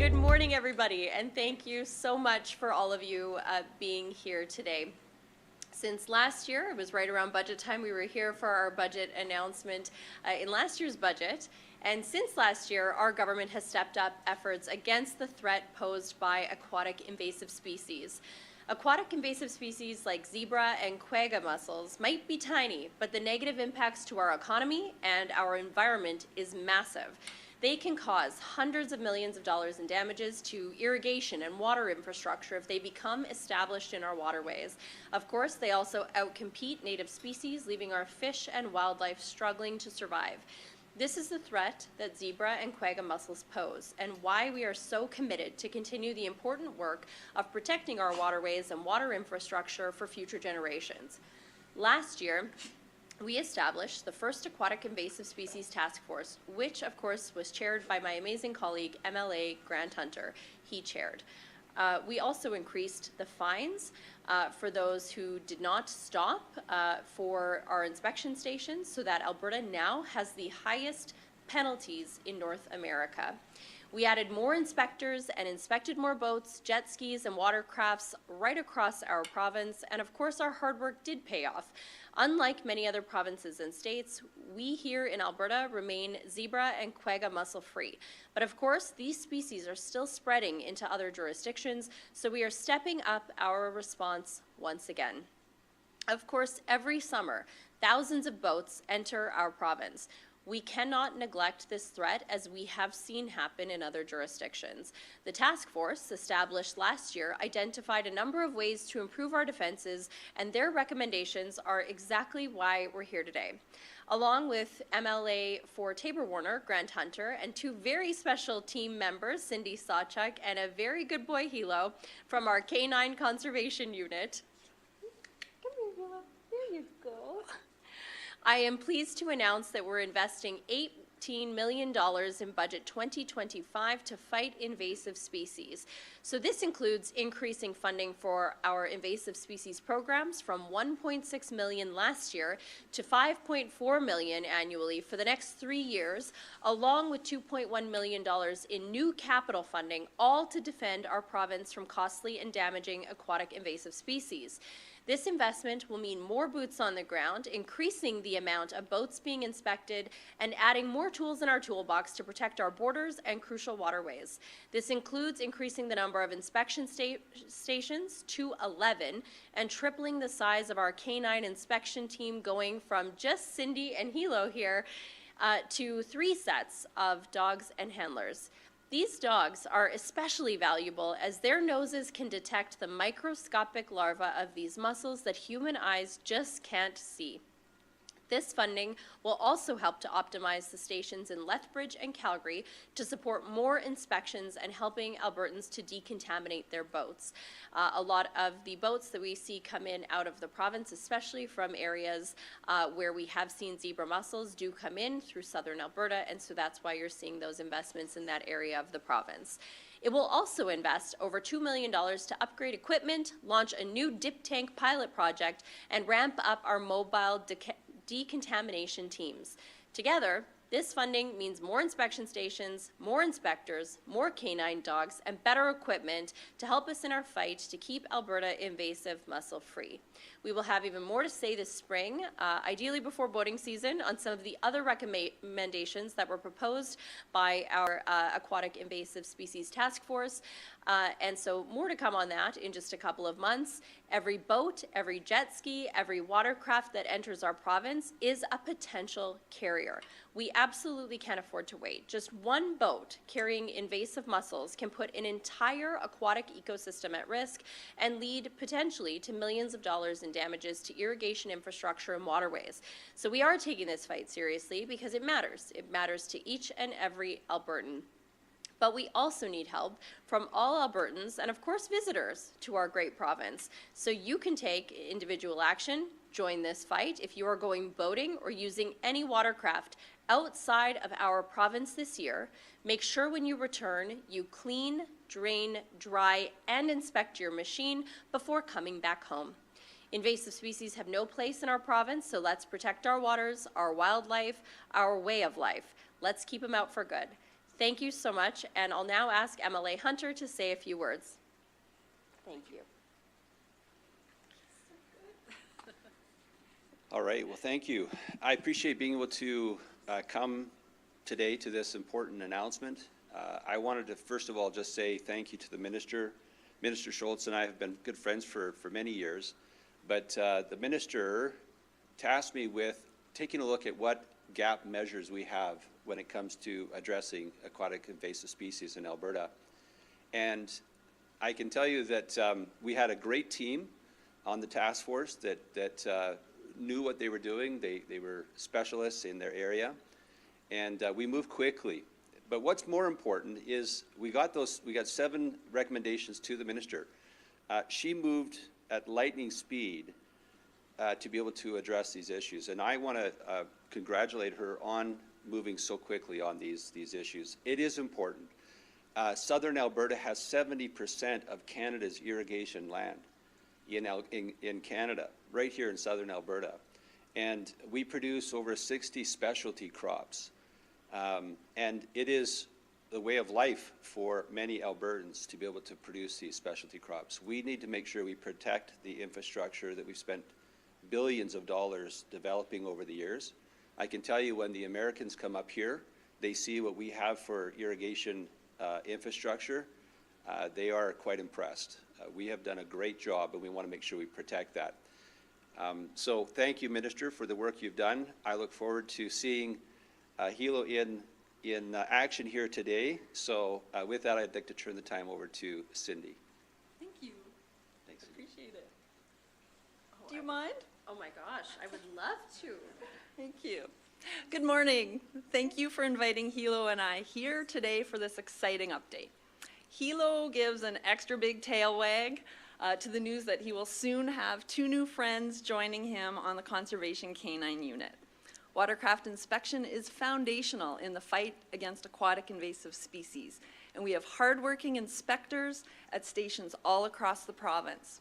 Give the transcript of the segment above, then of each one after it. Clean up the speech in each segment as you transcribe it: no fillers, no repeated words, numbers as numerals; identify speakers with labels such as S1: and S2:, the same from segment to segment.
S1: Good morning, everybody, and thank you so much for all of you being here today. Since last year, it was right around budget time, we were here for our budget announcement in last year's budget. And since last year, our government has stepped up efforts against the threat posed by aquatic invasive species. Aquatic invasive species like zebra and quagga mussels might be tiny, but the negative impacts to our economy and our environment is massive. They can cause hundreds of millions of dollars in damages to irrigation and water infrastructure if they become established in our waterways. Of course, they also outcompete native species, leaving our fish and wildlife struggling to survive. This is the threat that zebra and quagga mussels pose, and why we are so committed to continue the important work of protecting our waterways and water infrastructure for future generations. Last year, we established the first Aquatic Invasive Species Task Force, which, of course, was chaired by my amazing colleague, MLA Grant Hunter. He chaired. We also increased the fines for those who did not stop for our inspection stations, so that Alberta now has the highest penalties in North America. We added more inspectors and inspected more boats, jet skis, and watercrafts right across our province, and of course our hard work did pay off. Unlike many other provinces and states, we here in Alberta remain zebra and quagga mussel free. But of course, these species are still spreading into other jurisdictions, so we are stepping up our response once again. Of course, every summer, thousands of boats enter our province. We cannot neglect this threat, as we have seen happen in other jurisdictions. The task force, established last year, identified a number of ways to improve our defenses, and their recommendations are exactly why we're here today. Along with MLA for Tabor-Warner, Grant Hunter, and two very special team members, Cindy Sawchuk and a very good boy, Hilo, from our Canine Conservation Unit. Come here, Hilo. There you go. I am pleased to announce that we're investing $18 million in budget 2025 to fight invasive species. So this includes increasing funding for our invasive species programs from $1.6 million last year to $5.4 million annually for the next 3 years, along with $2.1 million in new capital funding, all to defend our province from costly and damaging aquatic invasive species. This investment will mean more boots on the ground, increasing the amount of boats being inspected, and adding more tools in our toolbox to protect our borders and crucial waterways. This includes increasing the number of inspection stations to 11 and tripling the size of our canine inspection team, going from just Cindy and Hilo here to 3 sets of dogs and handlers. These dogs are especially valuable as their noses can detect the microscopic larvae of these mussels that human eyes just can't see. This funding will also help to optimize the stations in Lethbridge and Calgary to support more inspections and helping Albertans to decontaminate their boats. A lot of the boats that we see come in out of the province, especially from areas where we have seen zebra mussels, do come in through southern Alberta, and so that's why you're seeing those investments in that area of the province. It will also invest over $2 million to upgrade equipment, launch a new dip tank pilot project, and ramp up our mobile decontamination teams. Together, this funding means more inspection stations, more inspectors, more canine dogs, and better equipment to help us in our fight to keep Alberta invasive mussel free. We will have even more to say this spring, ideally before boating season, on some of the other recommendations that were proposed by our Aquatic Invasive Species Task Force. And so more to come on that in just a couple of months. Every boat, every jet ski, every watercraft that enters our province is a potential carrier. We absolutely can't afford to wait. Just one boat carrying invasive mussels can put an entire aquatic ecosystem at risk and lead potentially to millions of dollars in damages to irrigation infrastructure and waterways. So we are taking this fight seriously because it matters. It matters to each and every Albertan. But we also need help from all Albertans and, of course, visitors to our great province. So you can take individual action, join this fight. If you are going boating or using any watercraft outside of our province this year, make sure when you return you clean, drain, dry, and inspect your machine before coming back home. Invasive species have no place in our province, so let's protect our waters, our wildlife, our way of life. Let's keep them out for good. Thank you so much, and I'll now ask MLA Hunter to say a few words. Thank you.
S2: All right, well, thank you. I appreciate being able to come today to this important announcement. I wanted to, first of all, just say thank you to the Minister. Minister Schulz and I have been good friends for many years, but the Minister tasked me with taking a look at what gap measures we have when it comes to addressing aquatic invasive species in Alberta. And I can tell you that we had a great team on the task force that knew what they were doing. They were specialists in their area, and we moved quickly. But what's more important is we got 7 recommendations to the Minister. She moved at lightning speed to be able to address these issues, and I want to congratulate her on moving so quickly on these issues. It is important. Southern Alberta has 70% of Canada's irrigation land in Canada, right here in Southern Alberta. And we produce over 60 specialty crops. And it is the way of life for many Albertans to be able to produce these specialty crops. We need to make sure we protect the infrastructure that we've spent billions of dollars developing over the years. I can tell you when the Americans come up here, they see what we have for irrigation infrastructure, they are quite impressed. We have done a great job, and we want to make sure we protect that. So thank you, Minister, for the work you've done. I look forward to seeing Hilo in action here today. So with that, I'd like to turn the time over to Cindy.
S3: Thank you.
S2: Thanks.
S3: Appreciate it. Do you mind?
S1: Oh my gosh, I would love to.
S3: Thank you. Good morning. Thank you for inviting Hilo and I here today for this exciting update. Hilo gives an extra big tail wag to the news that he will soon have 2 new friends joining him on the Conservation Canine Unit. Watercraft inspection is foundational in the fight against aquatic invasive species, and we have hardworking inspectors at stations all across the province.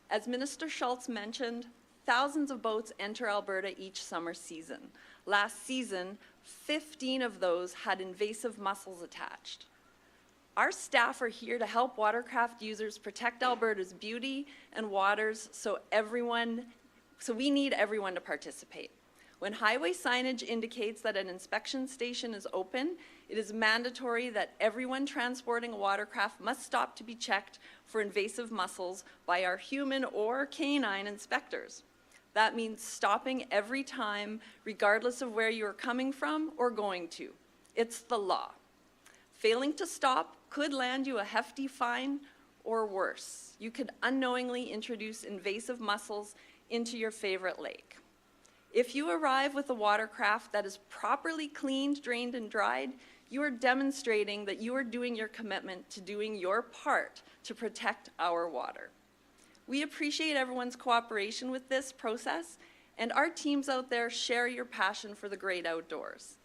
S3: As Minister Schulz mentioned, thousands of boats enter Alberta each summer season. Last season, 15 of those had invasive mussels attached. Our staff are here to help watercraft users protect Alberta's beauty and waters, so we need everyone to participate. When highway signage indicates that an inspection station is open, it is mandatory that everyone transporting a watercraft must stop to be checked for invasive mussels by our human or canine inspectors. That means stopping every time, regardless of where you are coming from or going to. It's the law. Failing to stop could land you a hefty fine, or worse, you could unknowingly introduce invasive mussels into your favorite lake. If you arrive with a watercraft that is properly cleaned, drained, and dried, you are demonstrating that you are doing your commitment to doing your part to protect our water. We appreciate everyone's cooperation with this process, and our teams out there share your passion for the great outdoors.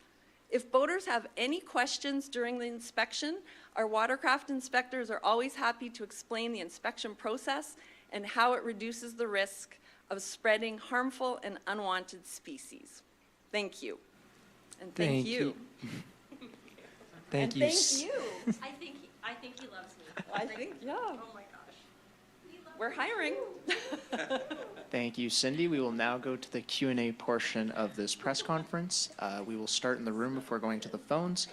S3: If boaters have any questions during the inspection, our watercraft inspectors are always happy to explain the inspection process and how it reduces the risk of spreading harmful and unwanted species. Thank you. And thank you.
S4: Thank
S3: and
S4: you.
S3: Thank you.
S1: I think he loves me.
S3: I think, yeah.
S1: Oh my gosh.
S3: We're hiring.
S4: Thank you, Cindy. We will now go to the Q&A portion of this press conference. We will start in the room before going to the phones.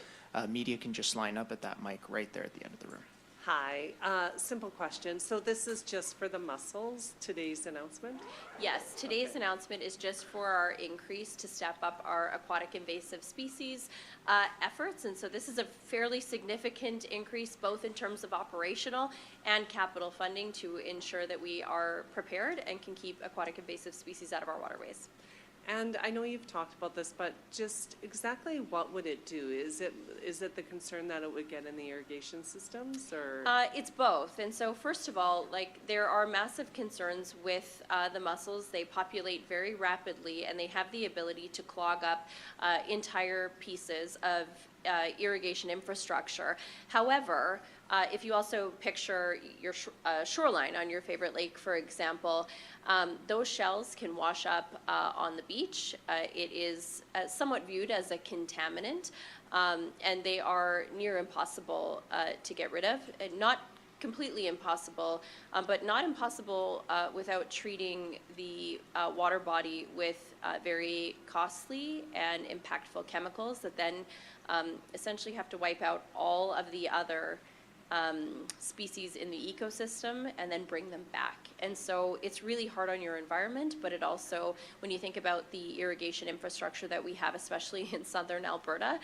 S4: Media can just line up at that mic right there at the end of the room.
S5: Hi, simple question. So this is just for the mussels, today's announcement?
S1: Yes, today's announcement is just for our increase to step up our aquatic invasive species efforts. And so this is a fairly significant increase, both in terms of operational and capital funding, to ensure that we are prepared and can keep aquatic invasive species out of our waterways.
S5: And I know you've talked about this, but just exactly what would it do? Is it the concern that it would get in the irrigation systems, or?
S1: It's both. And so first of all, there are massive concerns with the mussels. They populate very rapidly, and they have the ability to clog up entire pieces of irrigation infrastructure. However, if you also picture your shoreline on your favorite lake, for example, those shells can wash up on the beach. It is somewhat viewed as a contaminant, and they are near impossible to get rid of. And not completely impossible, but not impossible without treating the water body with very costly and impactful chemicals that then essentially have to wipe out all of the other species in the ecosystem and then bring them back. And so it's really hard on your environment, but it also, when you think about the irrigation infrastructure that we have, especially in southern Alberta,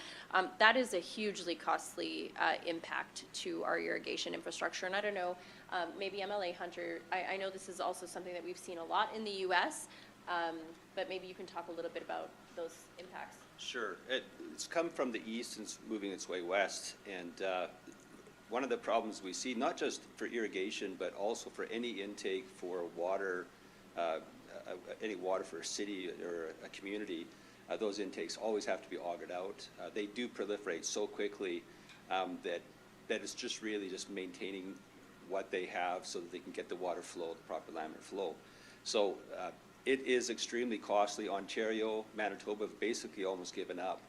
S1: that is a hugely costly impact to our irrigation infrastructure. And I don't know, maybe MLA Hunter, I know this is also something that we've seen a lot in the US, but maybe you can talk a little bit about those impacts.
S2: Sure. It's come from the east and it's moving its way west. And one of the problems we see, not just for irrigation, but also for any intake for water, any water for a city or a community, those intakes always have to be augered out. They do proliferate so quickly that it's just really just maintaining what they have so that they can get the water flow, the proper laminar flow. So it is extremely costly. Ontario, Manitoba have basically almost given up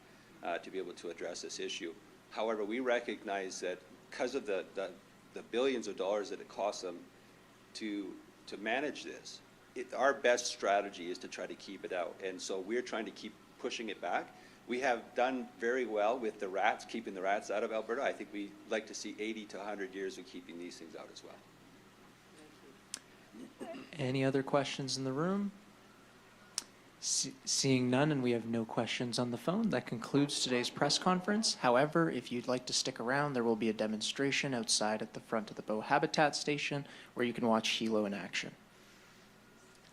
S2: to be able to address this issue. However, we recognize that because of the billions of dollars that it costs them to manage this, our best strategy is to try to keep it out. And so we're trying to keep pushing it back. We have done very well with the rats, keeping the rats out of Alberta. I think we'd like to see 80 to 100 years of keeping these things out as well.
S4: Any other questions in the room? Seeing none, and we have no questions on the phone, that concludes today's press conference. However, if you'd like to stick around, there will be a demonstration outside at the front of the Bow Habitat Station where you can watch Hilo in action.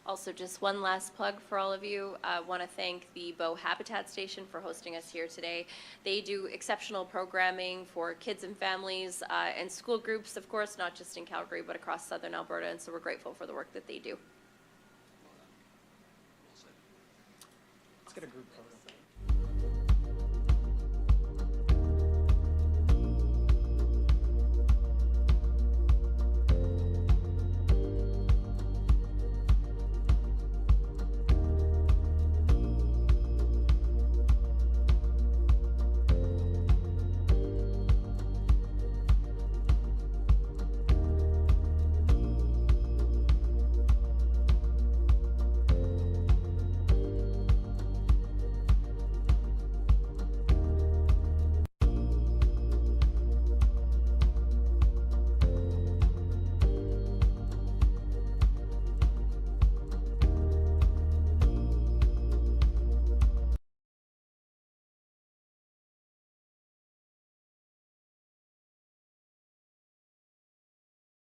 S1: Also, just one last plug for all of you. I want to thank the Bow Habitat Station for hosting us here today. They do exceptional programming for kids and families and school groups, of course, not just in Calgary, but across southern Alberta, and so we're grateful for the work that they do.
S4: Let's get a group photo.